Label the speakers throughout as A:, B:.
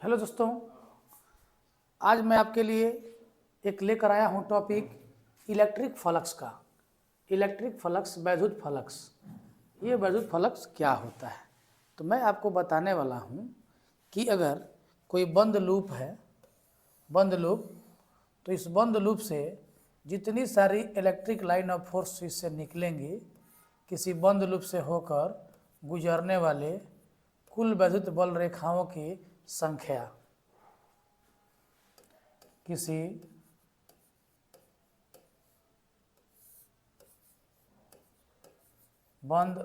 A: Hello दोस्तों, आज मैं आपके लिए एक लेकर आया हूँ टॉपिक इलेक्ट्रिक फ्लक्स का। इलेक्ट्रिक फ्लक्स, वैद्युत फ्लक्स। ये वैद्युत फ्लक्स क्या होता है तो मैं आपको बताने वाला हूँ कि अगर कोई बंद लूप है, बंद लूप, तो इस बंद लूप से जितनी सारी इलेक्ट्रिक लाइन ऑफ फोर्स इससे निकलेंगी, किसी बंद लूप से होकर गुजरने वाले कुल वैद्युत बल रेखाओं की संख्या, किसी बंद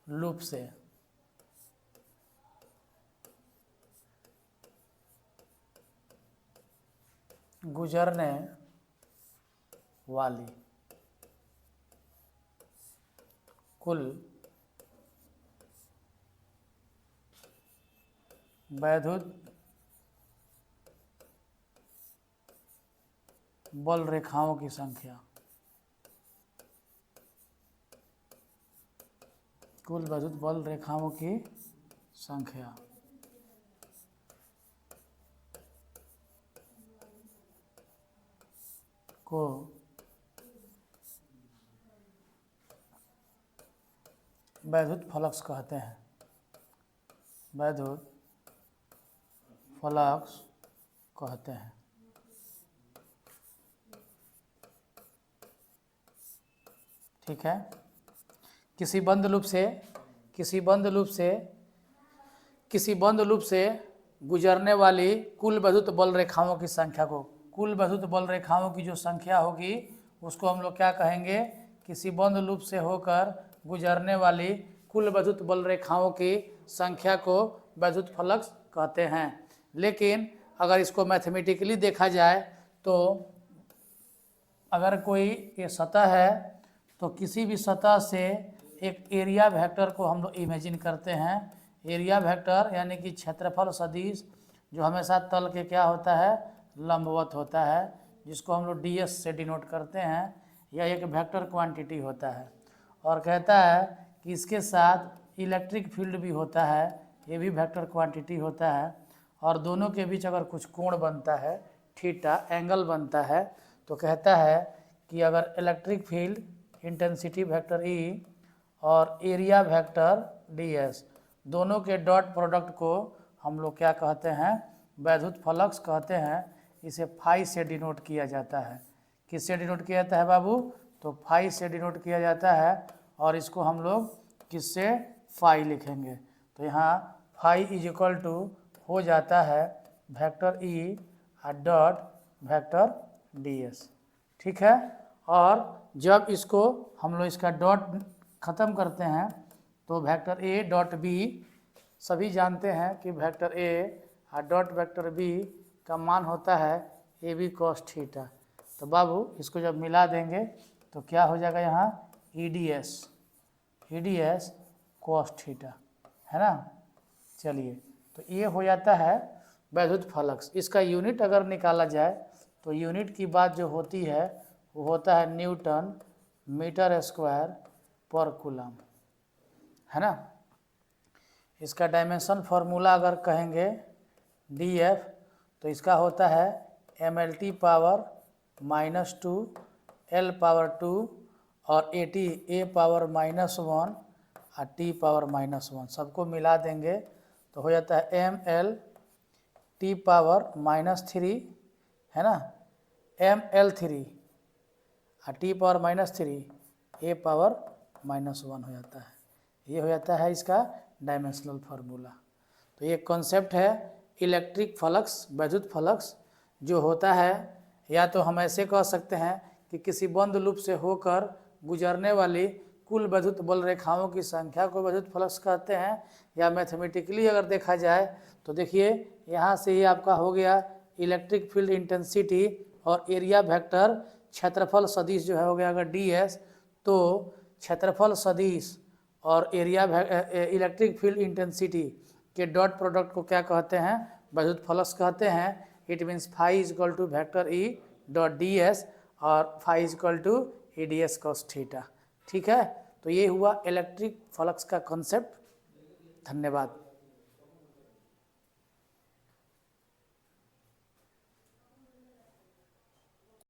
A: लूप से गुजरने वाली कुल वैद्युत बल रेखाओं की संख्या, कुल वैद्युत बल रेखाओं की संख्या को वैद्युत फ्लक्स कहते हैं। वैद्युत फ्लक्स कहते हैं। ठीक है। किसी बंद लूप से गुजरने वाली कुल वैद्युत बल रेखाओं की संख्या को, कुल वैद्युत बल रेखाओं की जो संख्या होगी उसको हम लोग क्या कहेंगे? किसी बंद लूप से होकर गुजरने वाली कुल वैद्युत बल रेखाओं की संख्या को वैद्युत फ्लक्स कहते हैं। लेकिन अगर इसको मैथमेटिकली देखा जाए तो अगर कोई ये सतह है तो किसी भी सतह से एक एरिया वेक्टर को हम लोग इमेजिन करते हैं। एरिया वेक्टर यानी कि क्षेत्रफल सदिश, जो हमेशा तल के क्या होता है? लंबवत होता है, जिसको हम लोग ds से डिनोट करते हैं। यह एक वेक्टर क्वांटिटी होता है और कहता है कि इसके साथ इलेक्ट्रिक फील्ड भी होता है, ये भी वेक्टर क्वांटिटी होता है। और दोनों के बीच अगर कुछ कोण बनता है, थीटा एंगल बनता है, तो कहता है कि अगर electric field intensity vector E और एरिया वेक्टर ds दोनों के डॉट प्रोडक्ट को हम लोग क्या कहते हैं? वैद्युत फ्लक्स कहते हैं। इसे फाई से डिनोट किया जाता है। किससे डिनोट किया जाता है बाबू? तो फाई से डिनोट किया जाता है। और इसको हम लोग किससे? फाई लिखेंगे। तो यहाँ फाई इज इक्वल टू हो जाता है vector E dot vector ds। ठीक है। और जब इसको हम लोग इसका डॉट ख़त्म करते हैं तो वेक्टर A डॉट B, सभी जानते हैं कि vector A dot vector B का मान होता है AB cos थीटा। तो बाबू इसको जब मिला देंगे तो क्या हो जाएगा? यहाँ EDS cos थीटा, है ना। चलिए, तो ये हो जाता है वैद्युत फ्लक्स। इसका यूनिट अगर निकाला जाए तो यूनिट की बात जो होती है वो होता है न्यूटन मीटर स्क्वायर पर कूलम, है ना। इसका डायमेंशन फार्मूला अगर कहेंगे dF, तो इसका होता है mLT पावर -2 L पावर 2 और AT A पावर -1 और T पावर -1, सबको मिला देंगे तो हो जाता है mL T पावर -3, है ना, mL3 और T पावर -3 A पावर -1 हो जाता है। ये हो जाता है इसका डायमेंशनल फार्मूला। तो ये कॉन्सेप्ट है इलेक्ट्रिक फ्लक्स, वैद्युत फ्लक्स जो होता है। या तो हम ऐसे कह सकते हैं कि किसी बंद लूप से होकर गुजरने वाली कुल वैद्युत बल रेखाओं की संख्या को वैद्युत फ्लक्स कहते हैं। या मैथमेटिकली अगर देखा जाए तो देखिए यहाँ से ही आपका हो गया इलेक्ट्रिक फील्ड इंटेंसिटी और एरिया वेक्टर क्षेत्रफल सदिश जो है हो गया अगर ds, तो क्षेत्रफल सदिश और एरिया इलेक्ट्रिक फील्ड इंटेंसिटी के डॉट प्रोडक्ट को क्या कहते हैं? वैद्युत फ्लक्स कहते हैं। It means phi is equal to vector E dot ds और phi is equal to EDS cos theta. ठीक है। तो ये हुआ इलेक्ट्रिक फ्लक्स का कॉन्सेप्ट। धन्यवाद।